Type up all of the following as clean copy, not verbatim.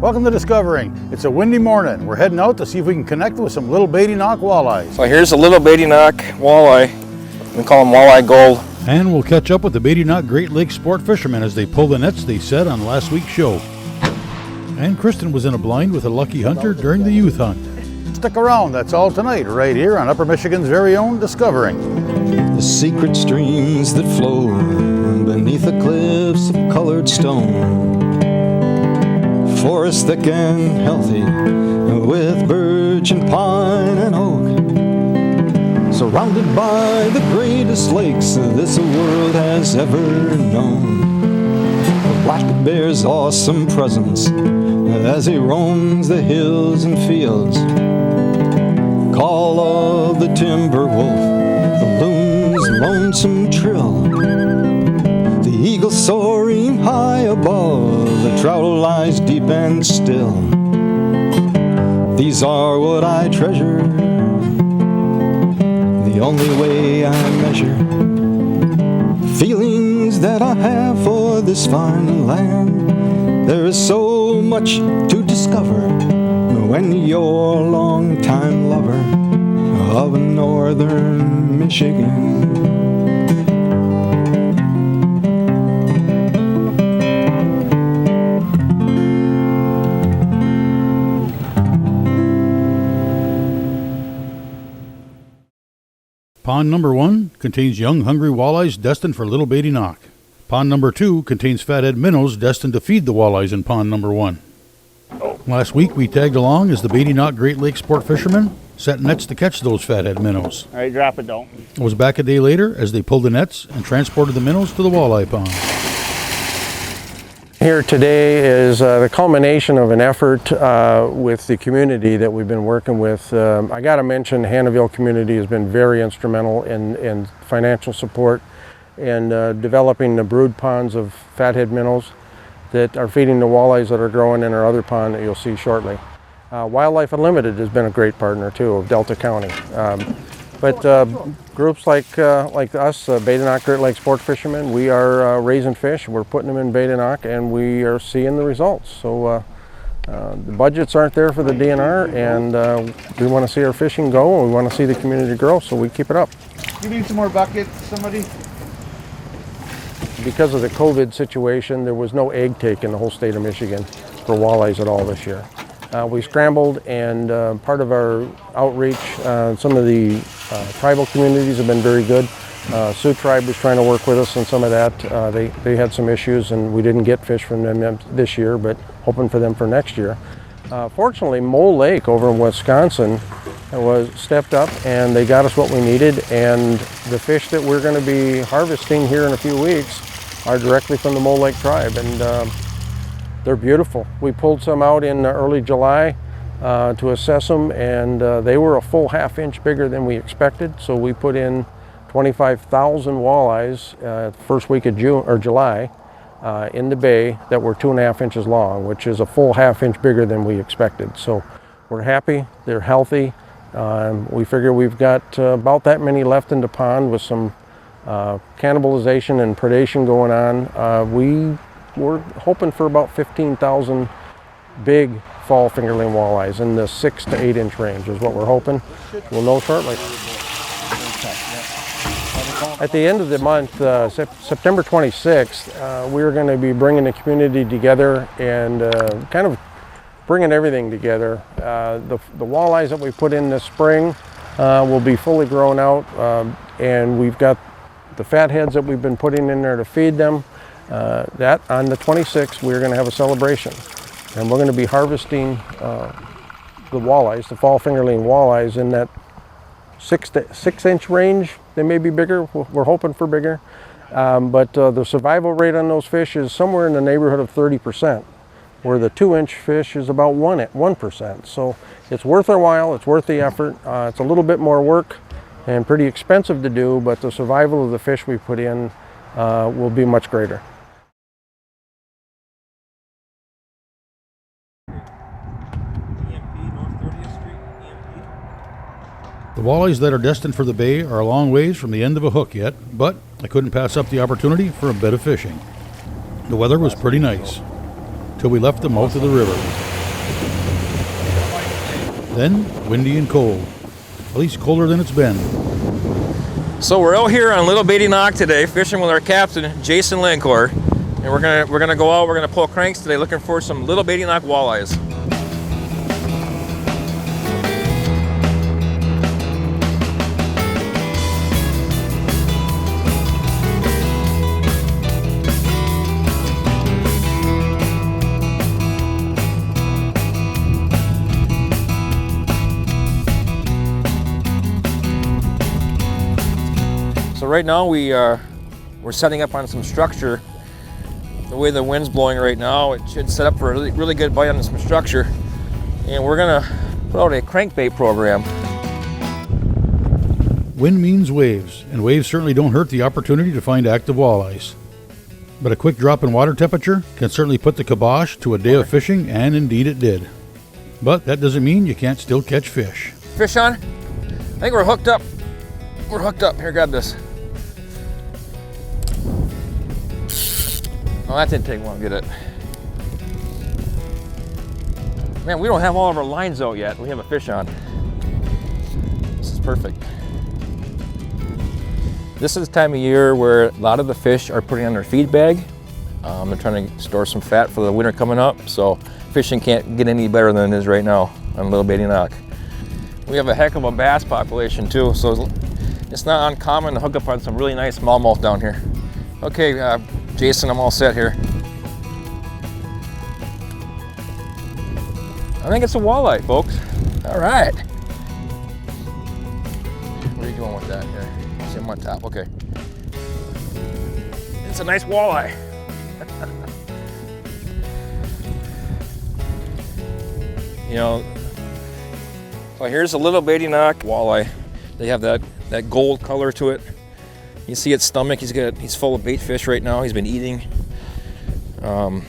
Welcome to Discovering. It's a windy morning. We're heading out to see if we can connect with some Little Bay De Noc walleyes. So here's a Little Bay De Noc walleye. We call them walleye gold. And we'll catch up with the Bay De Noc Great Lakes sport fishermen as they pull the nets they set on last week's show. And Kristen was in a blind with a lucky hunter during the youth hunt. Stick around, that's all tonight, right here on Upper Michigan's very own Discovering. The secret streams that flow beneath the cliffs of colored stone. Forest thick and healthy with birch and pine and oak. Surrounded by the greatest lakes this world has ever known. The black bear's awesome presence as he roams the hills and fields. Call of the timber wolf, the loon's lonesome trill. The eagle soaring high above, the trout lies deep and still. These are what I treasure, the only way I measure feelings that I have for this fine land. There is so much to discover when you're a long-time lover of northern Michigan. Pond number 1 contains young, hungry walleyes destined for Little Bay De Noc. Pond number 2 contains fathead minnows destined to feed the walleyes in pond number 1. Last week we tagged along as the Bay De Noc Great Lakes sport fishermen set nets to catch those fathead minnows. All right, drop it down. I was back a day later as they pulled the nets and transported the minnows to the walleye pond. Here today is the culmination of an effort with the community that we've been working with. I got to mention Hannahville community has been very instrumental in financial support and developing the brood ponds of fathead minnows that are feeding the walleyes that are growing in our other pond that you'll see shortly. Wildlife Unlimited has been a great partner too of Delta County. But groups like us, Bay De Noc Great Lakes sport fishermen, we are raising fish, we're putting them in Bay De Noc, and we are seeing the results. So the budgets aren't there for the DNR, and we want to see our fishing go, and we want to see the community grow, so we keep it up. You need some more buckets, somebody? Because of the COVID situation, there was no egg take in the whole state of Michigan for walleyes at all this year. We scrambled, and part of our outreach, some of the tribal communities have been very good. Sioux Tribe was trying to work with us on some of that. They had some issues, and we didn't get fish from them this year, but hoping for them for next year. Fortunately, Mole Lake over in Wisconsin was stepped up, and they got us what we needed, and the fish that we're going to be harvesting here in a few weeks are directly from the Mole Lake tribe, and they're beautiful. We pulled some out in early July to assess them, and they were a full half-inch bigger than we expected. So we put in 25,000 walleyes first week of June or July in the bay that were 2.5 inches long, which is a full half-inch bigger than we expected. So we're happy. They're healthy. We figure we've got about that many left in the pond with some cannibalization and predation going on. We're hoping for about 15,000 big fall fingerling walleyes in the 6 to 8 inch range is what we're hoping. We'll know shortly. At the end of the month, September 26th, we're going to be bringing the community together and kind of bringing everything together. The walleyes that we put in this spring will be fully grown out, and we've got the fatheads that we've been putting in there to feed them. That on the 26th, we're going to have a celebration, and we're going to be harvesting the walleyes, the fall fingerling walleyes, in that 6 inch range. They may be bigger. We're hoping for bigger, but the survival rate on those fish is somewhere in the neighborhood of 30%, where the 2 inch fish is about 1%. So it's worth our while. It's worth the effort. It's a little bit more work and pretty expensive to do, but the survival of the fish we put in will be much greater. The walleyes that are destined for the bay are a long ways from the end of a hook yet, but I couldn't pass up the opportunity for a bit of fishing. The weather was pretty nice, till we left the mouth of the river. Then, windy and cold. At least colder than it's been. So we're out here on Little Bay De Noc today, fishing with our captain, Jason Lancor. And we're gonna go out, we're gonna pull cranks today looking for some Little Bay De Noc walleyes. So right now we're setting up on some structure. The way the wind's blowing right now, it should set up for a really good bite on some structure. And we're gonna put out a crankbait program. Wind means waves, and waves certainly don't hurt the opportunity to find active walleyes. But a quick drop in water temperature can certainly put the kibosh to a day of fishing, and indeed it did. But that doesn't mean you can't still catch fish. Fish on? I think we're hooked up. We're hooked up. Here, grab this. Oh, that didn't take long, did it? Man, we don't have all of our lines out yet. We have a fish on. This is perfect. This is the time of year where a lot of the fish are putting on their feed bag. They're trying to store some fat for the winter coming up, so fishing can't get any better than it is right now on Little Bay De Noc. We have a heck of a bass population too, so it's not uncommon to hook up on some really nice smallmouth down here. Okay, Jason, I'm all set here. I think it's a walleye, folks. All right. Where are you going with that here? See him on top, okay. It's a nice walleye. You know, so here's a Little Bay De Noc walleye. They have that gold color to it. You see its stomach, he's full of bait fish right now. He's been eating. So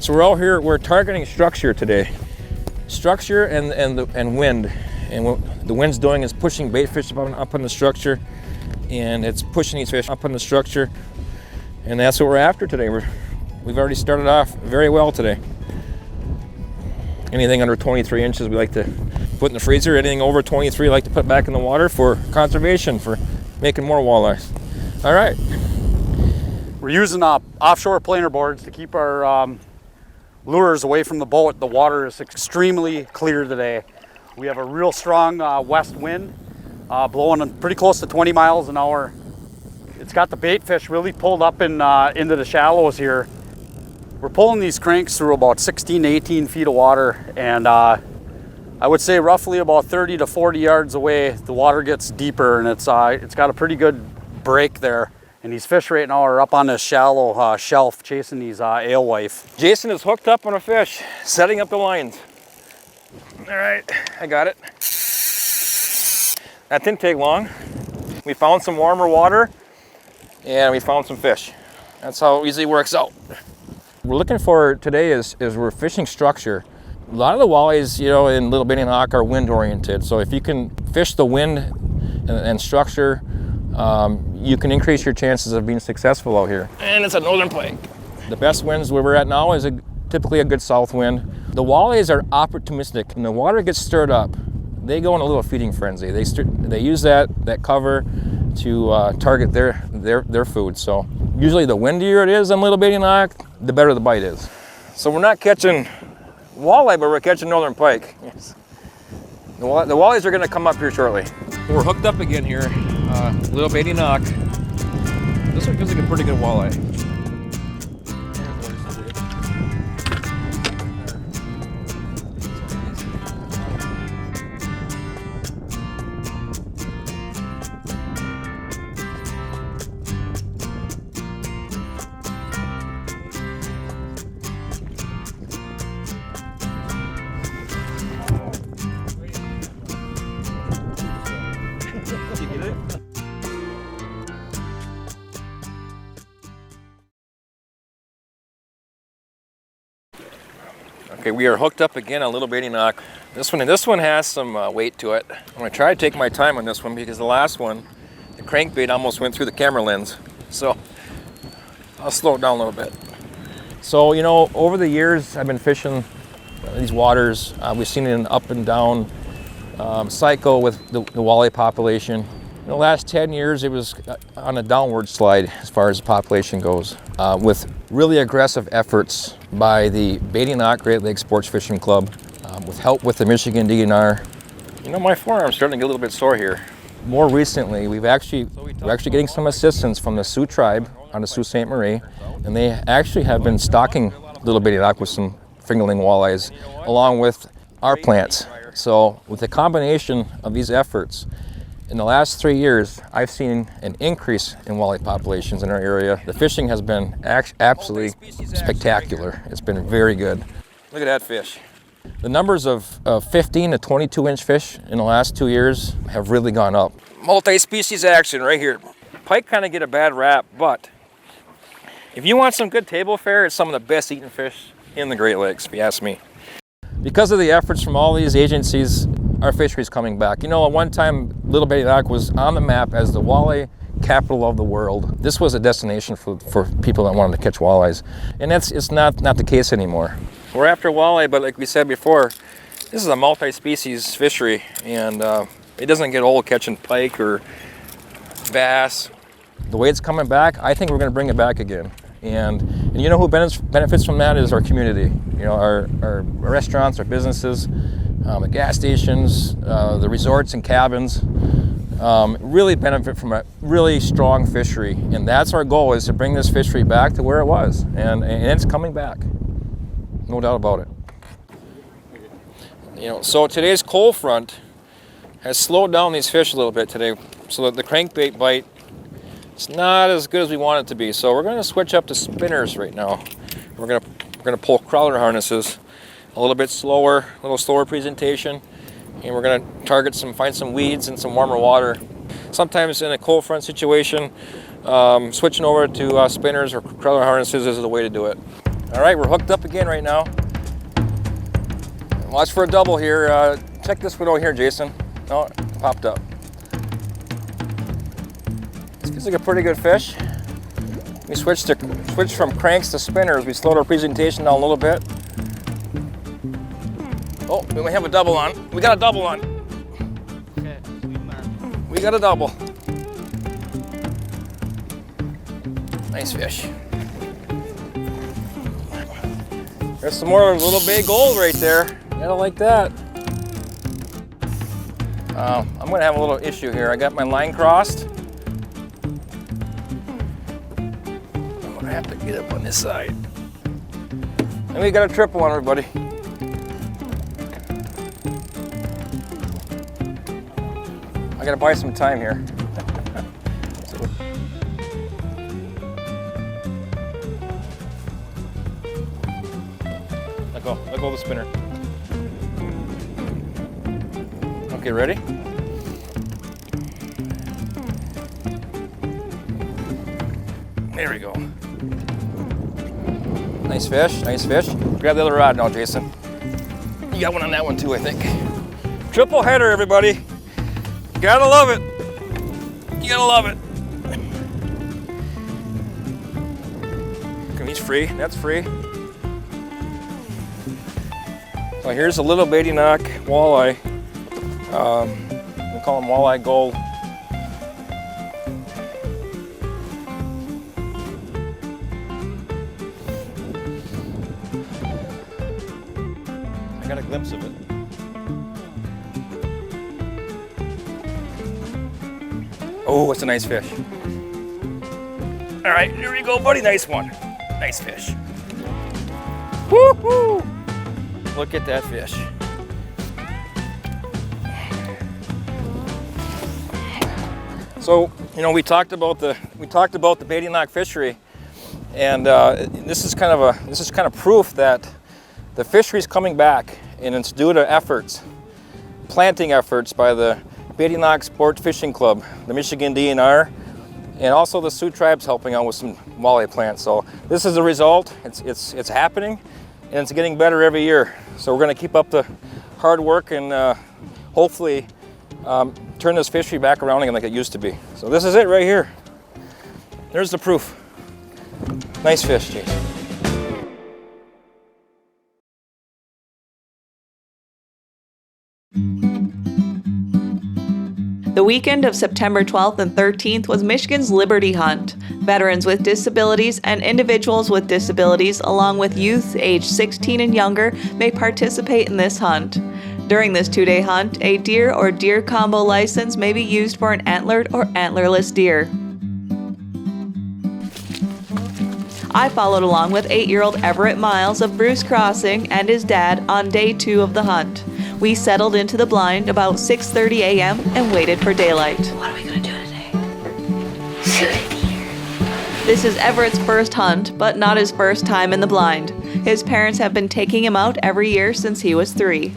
we're out here, we're targeting structure today. Structure and wind. And what the wind's doing is pushing bait fish up on the structure, and it's pushing these fish up on the structure. And that's what we're after today. We've already started off very well today. Anything under 23 inches we like to put in the freezer. Anything over 23 we like to put back in the water for conservation, for making more walleyes. All right. We're using offshore planer boards to keep our lures away from the boat. The water is extremely clear today. We have a real strong west wind blowing pretty close to 20 miles an hour. It's got the bait fish really pulled up into the shallows here. We're pulling these cranks through about 16 to 18 feet of water, and I would say roughly about 30 to 40 yards away, the water gets deeper, and it's got a pretty good break there. And these fish right now are up on this shallow shelf chasing these alewife. Jason is hooked up on a fish, setting up the lines. All right, I got it. That didn't take long. We found some warmer water, and we found some fish. That's how it usually works out. What we're looking for today is we're fishing structure. A lot of the walleyes, you know, in Little Bay De Noc are wind oriented. So if you can fish the wind and structure, you can increase your chances of being successful out here. And it's a northern pike. The best winds where we're at now is typically a good south wind. The walleyes are opportunistic. When the water gets stirred up, they go in a little feeding frenzy. They use that cover to target their food. So usually the windier it is on Little Bay De Noc, the better the bite is. So we're not catching walleye, but we're catching northern pike. Yes. The walleyes are going to come up here shortly. We're hooked up again here, Little Bay De Noc. This one feels like a pretty good walleye. Okay, we are hooked up again on Little Bay De Noc. This one has some weight to it. I'm gonna try to take my time on this one because the last one, the crankbait almost went through the camera lens. So I'll slow it down a little bit. So, you know, over the years I've been fishing these waters. We've seen an up and down cycle with the walleye population. In the last 10 years, it was on a downward slide as far as the population goes, with really aggressive efforts by the Bay De Noc Great Lakes Sports Fishing Club, with help with the Michigan DNR. You know, my forearm's starting to get a little bit sore here. More recently, we're actually getting some assistance from the Sioux tribe on the Sault Ste. Marie, and they actually have been stocking Little Bay De Noc with some fingerling walleyes, along with our plants. So with the combination of these efforts, in the last 3 years, I've seen an increase in walleye populations in our area. The fishing has been absolutely spectacular. It's been very good. Look at that fish. The numbers of 15 to 22 inch fish in the last 2 years have really gone up. Multi-species action right here. Pike kind of get a bad rap, but if you want some good table fare, it's some of the best eating fish in the Great Lakes, if you ask me. Because of the efforts from all these agencies, our fishery's coming back. You know, at one time, Little Bay De Noc was on the map as the walleye capital of the world. This was a destination for people that wanted to catch walleyes, and it's not the case anymore. We're after walleye, but like we said before, this is a multi-species fishery, and it doesn't get old catching pike or bass. The way it's coming back, I think we're going to bring it back again. And you know who benefits from that is our community. You know, our restaurants, our businesses, the gas stations, the resorts and cabins really benefit from a really strong fishery. And that's our goal, is to bring this fishery back to where it was. And it's coming back, no doubt about it. You know, so today's cold front has slowed down these fish a little bit today, so that the crankbait bite, it's not as good as we want it to be. So we're going to switch up to spinners right now. We're going to pull crawler harnesses, a little bit slower, a little slower presentation, and we're going to find some weeds and some warmer water. Sometimes in a cold front situation, switching over to spinners or crawler harnesses is the way to do it. All right, we're hooked up again right now. Watch for a double here. Check this one over here, Jason. Oh, it popped up. This feels like a pretty good fish. We switched from cranks to spinners. We slowed our presentation down a little bit. Oh, we might have a double on. We got a double on. Okay, we got a double. Nice fish. There's some more Little Bay gold right there. Gotta like that. I'm gonna have a little issue here. I got my line crossed. I'm gonna have to get up on this side. And we got a triple on everybody. I gotta buy some time here. Let go of the spinner. Okay, ready? There we go. Nice fish, nice fish. Grab the other rod now, Jason. You got one on that one too, I think. Triple header, everybody. You gotta love it. You gotta love it. Okay, he's free, that's free. So here's a Little Bay De Noc walleye. We call them walleye gold. I got a glimpse of it. Oh, it's a nice fish. All right, here we go, buddy. Nice one. Nice fish. Woo-hoo! Look at that fish. So, you know, we talked about the Bay De Noc fishery, and this is kind of proof that the fishery is coming back, and it's due to planting efforts by the Bay De Noc Sport Fishing Club, the Michigan DNR, and also the Sioux tribes helping out with some walleye plants. So this is the result. It's happening, and it's getting better every year. So we're going to keep up the hard work and hopefully turn this fishery back around again like it used to be. So this is it right here. There's the proof. Nice fish, Jason. The weekend of September 12th and 13th was Michigan's Liberty Hunt. Veterans with disabilities and individuals with disabilities, along with youth aged 16 and younger, may participate in this hunt. During this 2-day hunt, a deer or deer combo license may be used for an antlered or antlerless deer. I followed along with 8-year-old Everett Miles of Bruce Crossing and his dad on day 2 of the hunt. We settled into the blind about 6:30 a.m. and waited for daylight. What are we gonna do today? This is Everett's first hunt, but not his first time in the blind. His parents have been taking him out every year since he was 3.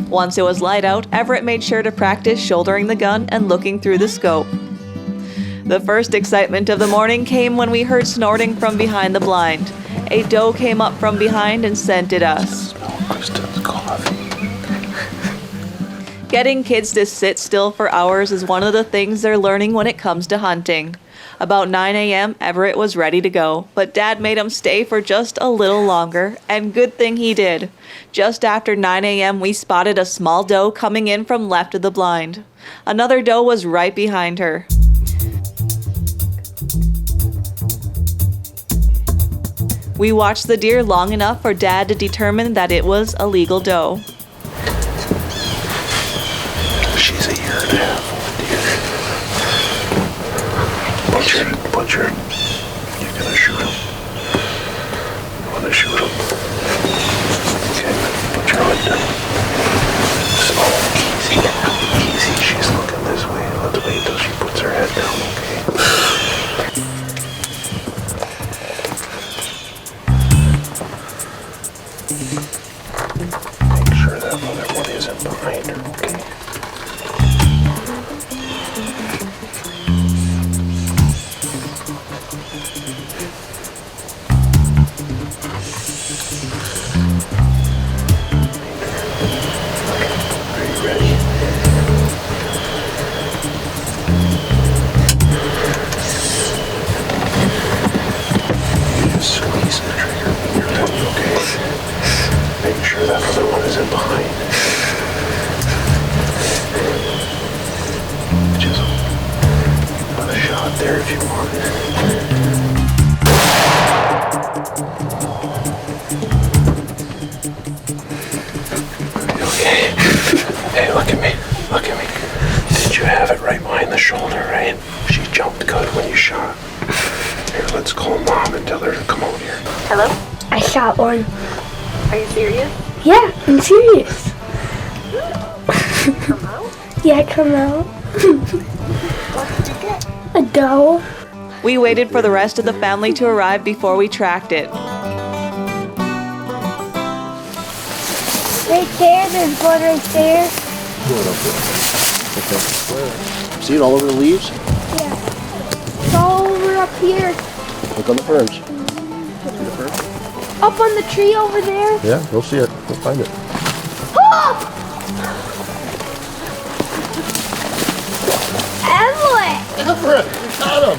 Once it was light out, Everett made sure to practice shouldering the gun and looking through the scope. The first excitement of the morning came when we heard snorting from behind the blind. A doe came up from behind and scented us. Kristen's coffee. Getting kids to sit still for hours is one of the things they're learning when it comes to hunting. About 9 a.m., Everett was ready to go, but Dad made him stay for just a little longer, and good thing he did. Just after 9 a.m., we spotted a small doe coming in from left of the blind. Another doe was right behind her. We watched the deer long enough for Dad to determine that it was a legal doe. She's a year and a half old deer. Butcher. You're gonna shoot him. You wanna shoot him? Okay, put your hood down. Slow, easy. She's looking this way. Let's wait till she puts her head down, okay? Make sure that other one isn't behind her, okay? Squeeze the trigger with your thumb, okay? Make sure that other one isn't behind. Just put a shot there if you want. Okay. Hey, look at me. Look at me. Did you have it right behind the shoulder, right? She jumped good when you shot. Here, let's call Mom and tell her to come out here. Hello? I shot one. Are you serious? Yeah, I'm serious. Come out? Yeah, come out. What did you get? A doe. We waited for the rest of the family to arrive before we tracked it. Right there, there's one right there. See it all over the leaves? Yeah. It's all over up here. Look on the ferns. Up on the tree over there. Yeah, we'll see it. We'll find it. Emily! Everett, you got him!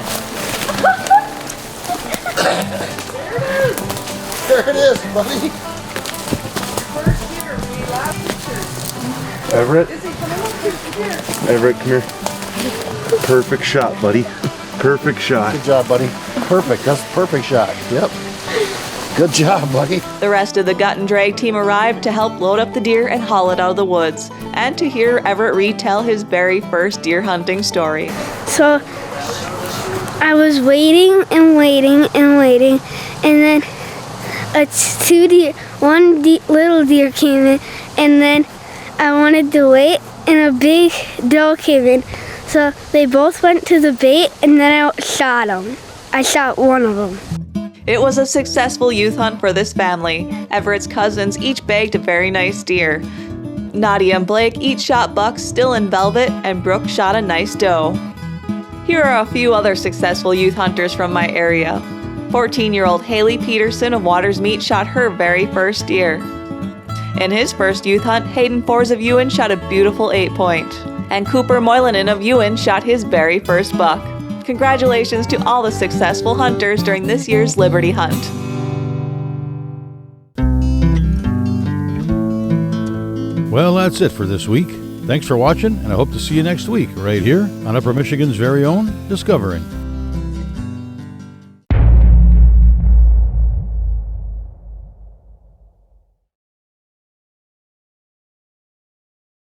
There it is, buddy. Everett. Everett, come here. Perfect shot, buddy. Perfect shot. Good job, buddy. Perfect. That's the perfect shot. Yep. Good job, buddy. The rest of the gut and drag team arrived to help load up the deer and haul it out of the woods, and to hear Everett retell his very first deer hunting story. So I was waiting and waiting and waiting, and then one little deer came in, and then I wanted to wait, and a big doe came in. So they both went to the bait, and then I shot them. I shot one of them. It was a successful youth hunt for this family. Everett's cousins each bagged a very nice deer. Nadia and Blake each shot bucks still in velvet, and Brooke shot a nice doe. Here are a few other successful youth hunters from my area. 14-year-old Haley Peterson of Waters Meat shot her very first deer. In his first youth hunt, Hayden Fors of Ewan shot a beautiful 8-point. And Cooper Moylanen of Ewan shot his very first buck. Congratulations to all the successful hunters during this year's Liberty Hunt. Well, that's it for this week. Thanks for watching, and I hope to see you next week right here on Upper Michigan's very own Discovering.